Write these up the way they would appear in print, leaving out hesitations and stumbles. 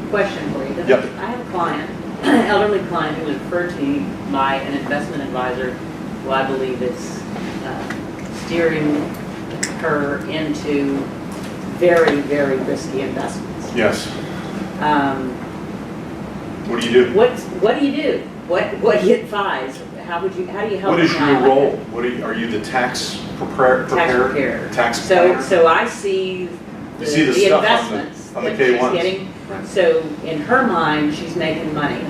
Question for you. Yep. I have a client, an elderly client who was referred to me by an investment advisor who I believe is steering her into very, very risky investments. Yes. What do you do? What do you do? What do you advise? How do you help? What is them your out? role? Are you the tax preparer? Tax preparer. Tax planner? So I see You see the stuff investments on the that she's K1s. getting. Right. So in her mind, she's making money.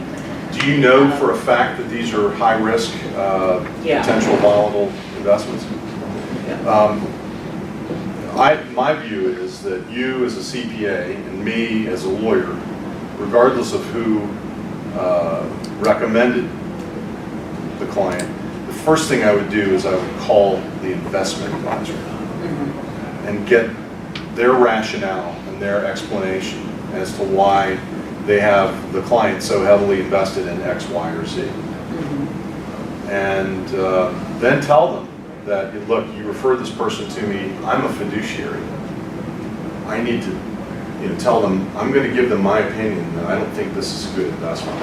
Do you know for a fact that these are high risk, Yeah. potential volatile investments? Yeah. My view is that you as a CPA and me as a lawyer, regardless of who recommended the client, the first thing I would do is I would call the investment advisor and get their rationale and their explanation as to why they have the client so heavily invested in X, Y, or Z. And then tell them that, look, you referred this person to me, I'm a fiduciary. I need to tell them, I'm going to give them my opinion that I don't think this is a good investment.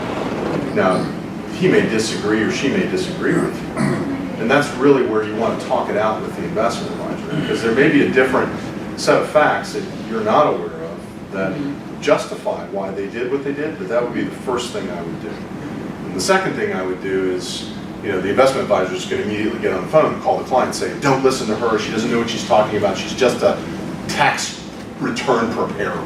Now, he may disagree or she may disagree with you. And that's really where you want to talk it out with the investment advisor, because there may be a different set of facts that you're not aware of that justify why they did what they did, but that would be the first thing I would do. And the second thing I would do is, the investment advisor is going to immediately get on the phone and call the client and say, don't listen to her, she doesn't know what she's talking about, she's just a tax return preparer.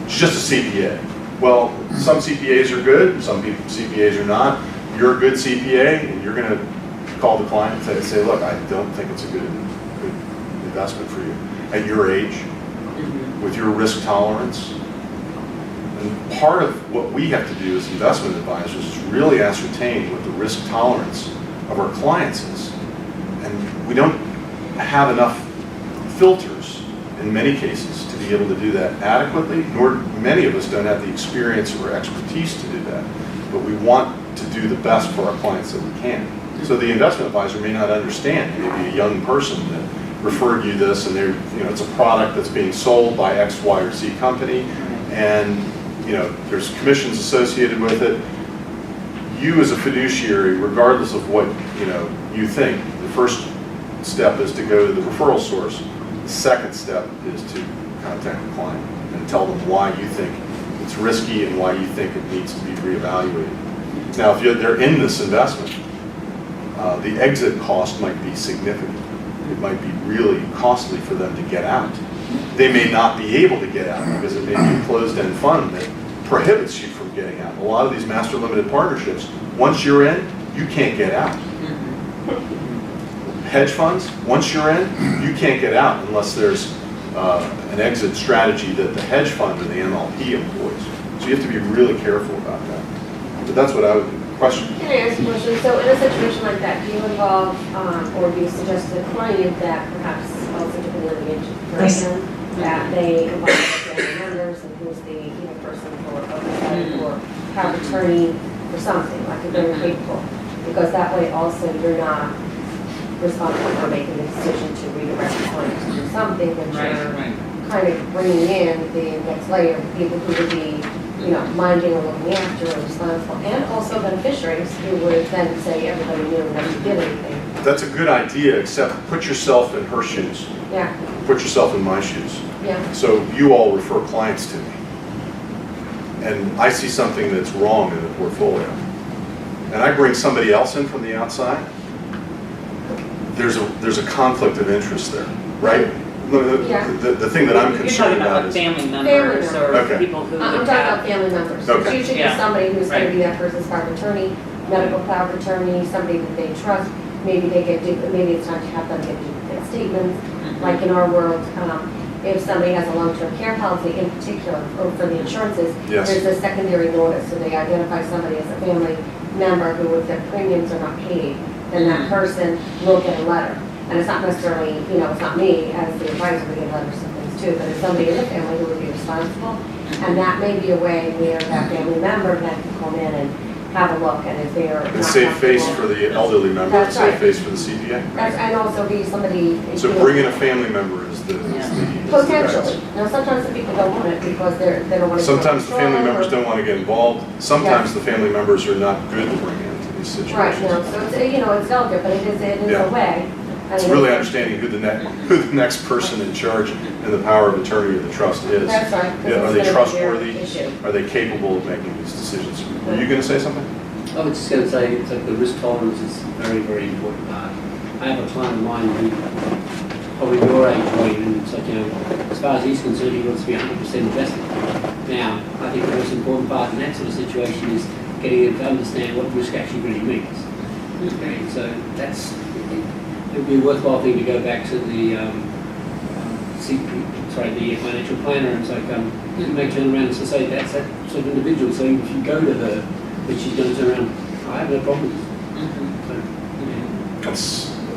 She's just a CPA. Well, some CPAs are good, some CPAs are not. You're a good CPA, and you're going to call the client and say, look, I don't think it's a good investment for you. At your age, with your risk tolerance. And part of what we have to do as investment advisors is really ascertain what the risk tolerance of our clients is. And we don't have enough filters in many cases to be able to do that adequately, nor many of us don't have the experience or expertise to do that. But we want to do the best for our clients that we can. So the investment advisor may not understand, maybe a young person that referred you this, and it's a product that's being sold by X, Y, or Z company, and there's commissions associated with it. You as a fiduciary, regardless of what you think, the first step is to go to the referral source. The second step is to contact the client and tell them why you think it's risky and why you think it needs to be reevaluated. Now, if they're in this investment, the exit cost might be significant. It might be really costly for them to get out. They may not be able to get out because it may be a closed-end fund that prohibits you from getting out. A lot of these master limited partnerships, once you're in, you can't get out. Hedge funds, once you're in, you can't get out unless there's an exit strategy that the hedge fund or the MLP employs. So you have to be really careful about that. But that's what I would do. Question? Can I ask a question? So in a situation like that, do you involve or do you suggest to the client that perhaps also to the litigation person that they involve the family members and who's the person for oversight or power of attorney or something, like a very capable? Because that way also you're not responsible for making the decision to redirect the client to do something, but you're kind of bringing in the next layer of people who would be minding or looking after or responsible, and also beneficiaries who would then say everybody knew and never did anything. That's a good idea, except put yourself in her shoes. Yeah. Put yourself in my shoes. Yeah. So you all refer clients to me, and I see something that's wrong in the portfolio, and I bring somebody else in from the outside. There's a conflict of interest there, right? The thing that I'm concerned about is family members or people who I'm talking about family members. Okay. It's usually just somebody who's going to be that person's power of attorney, medical power of attorney, somebody that they trust. Maybe maybe it's time to have them get duplicate statements. Like in our world, if somebody has a long-term care policy in particular, or for the insurances, there's a secondary notice. So they identify somebody as a family member who, if their premiums are not paid, then that person will get a letter. And it's not necessarily, it's not me as the advisor who get letters and things too, but it's somebody in the family who would be responsible. And that may be a way where that family member then can come in and have a look, and if they are and save face for the elderly member and save face for the CPA. And also be somebody. So bring in a family member is the Potentially. Now, sometimes the people don't want it because they don't want to. Sometimes the family members don't want to get involved. Sometimes the family members are not good to bring into these situations. Right, no, so it's, you know, it's delicate, but it is Yeah. a way. It's really understanding who the next person in charge and the power of attorney of the trust is. That's right. 'Cause Yeah, are it's they gonna be trustworthy? their issue. Are they capable of making these decisions? Were you going to say something? I was just going to say, it's like the risk tolerance is a very, very important part. I have a client of mine who, probably your age, Wayne, and it's like, you know, as far as he's concerned, he wants to be 100% invested. Now, I think the most important part in that sort of situation is getting him to understand what risk actually really means. Okay, so that's, it would be a worthwhile thing to go back to the, the financial planner, and it's like, you may turn around and say, that's that sort of individual, so if you go to her, but she's going to turn around, I have no problem with this. So,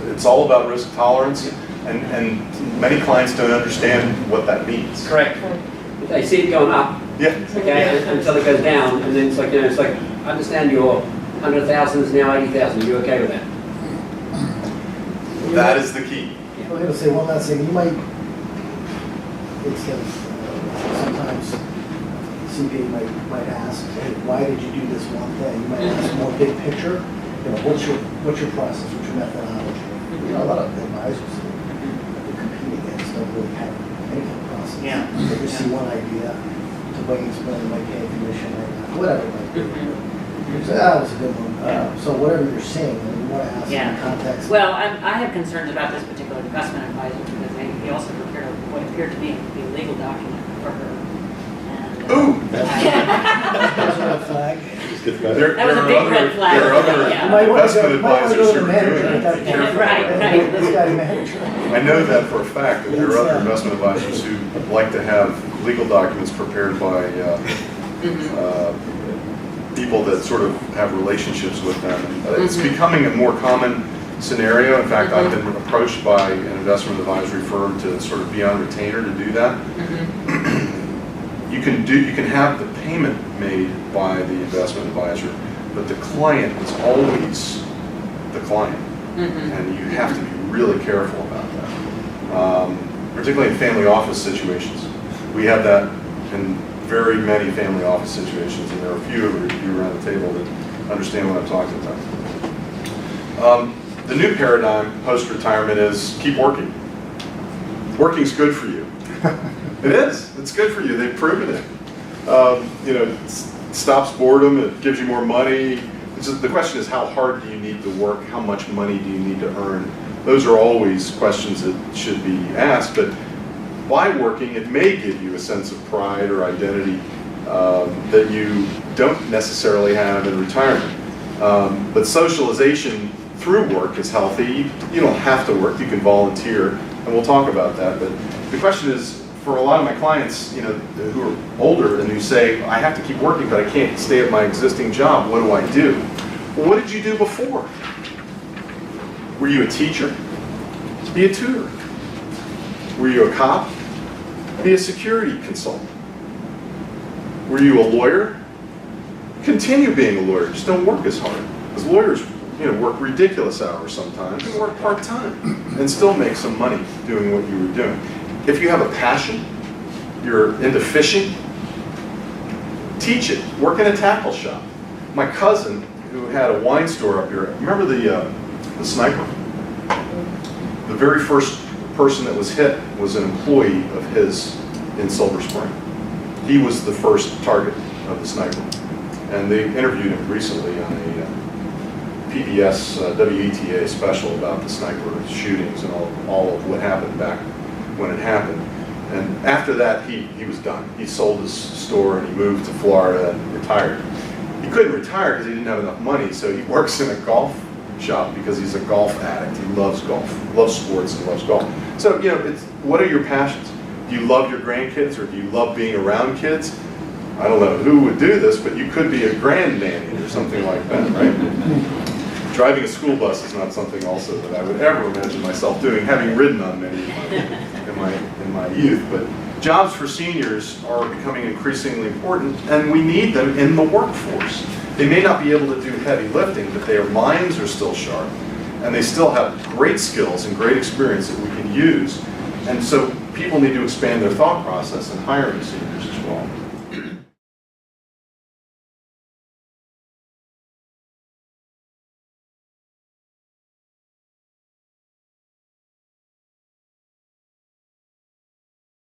yeah. It's all about risk tolerance, and many clients don't understand what that means. Correct. If they see it going up, Yeah. okay, until it goes down, and then it's like, you know, it's like, I understand your 100,000 is now 80,000, you okay with that? That is the key. I'm going to say one last thing. You might, it says, sometimes CPA might ask, hey, why did you do this one thing? You might ask more big picture. You know, what's your process? What's your methodology? You know, a lot of advisors that we compete against don't really have any kind of process. Yeah. They just see one idea to Wayne's plan, they might pay a commission or whatever it might be. You say, that was a good one. So whatever you're saying, you want to ask in context. Well, I have concerns about this particular investment advisor because he also prepared what appeared to me to be a legal document for her. And, Ooh! That's a red flag. That was a big red flag. There are other Yeah. You might want to investment go, might want to advisors go who to the are manager doing at that it. point. Right. This guy's manager. I know that for a fact, that there are other investment advisors who like to have legal documents prepared by people that sort of have relationships with them. It's becoming a more common scenario. In fact, I've been approached by an investment advisory firm to sort of be on retainer to do that. You can have the payment made by the investment advisor, but the client is always the client, and you have to be really careful about that. Particularly in family office situations, we have that in very many family office situations, and there are a few of you around the table that understand what I'm talking about. The new paradigm post-retirement is keep working. Working's good for you. It is. It's good for you. They've proven it. You know, it stops boredom. It gives you more money. The question is, how hard do you need to work? How much money do you need to earn? Those are always questions that should be asked. But by working, it may give you a sense of pride or identity that you don't necessarily have in retirement. But socialization through work is healthy. You don't have to work. You can volunteer, and we'll talk about that. But the question is, for a lot of my clients, you know, who are older and who say, I have to keep working, but I can't stay at my existing job. What do I do? Well, what did you do before? Were you a teacher? Be a tutor. Were you a cop? Be a security consultant. Were you a lawyer? Continue being a lawyer. Just don't work as hard. Because lawyers, you know, work ridiculous hours sometimes and work part-time and still make some money doing what you were doing. If you have a passion, you're into fishing, teach it. Work in a tackle shop. My cousin, who had a wine store up here, remember the sniper? The very first person that was hit was an employee of his in Silver Spring. He was the first target of the sniper. And they interviewed him recently on a PBS WETA special about the sniper shootings and all of what happened back when it happened. And after that, he was done. He sold his store and he moved to Florida and retired. He couldn't retire because he didn't have enough money, so he works in a golf shop because he's a golf addict. He loves golf, loves sports and loves golf. So, you know, what are your passions? Do you love your grandkids or do you love being around kids? I don't know who would do this, but you could be a grand nanny or something like that, right? Driving a school bus is not something also that I would ever imagine myself doing, having ridden on many in my youth. But jobs for seniors are becoming increasingly important, and we need them in the workforce. They may not be able to do heavy lifting, but their minds are still sharp, and they still have great skills and great experience that we can use. And so people need to expand their thought process in hiring seniors as well.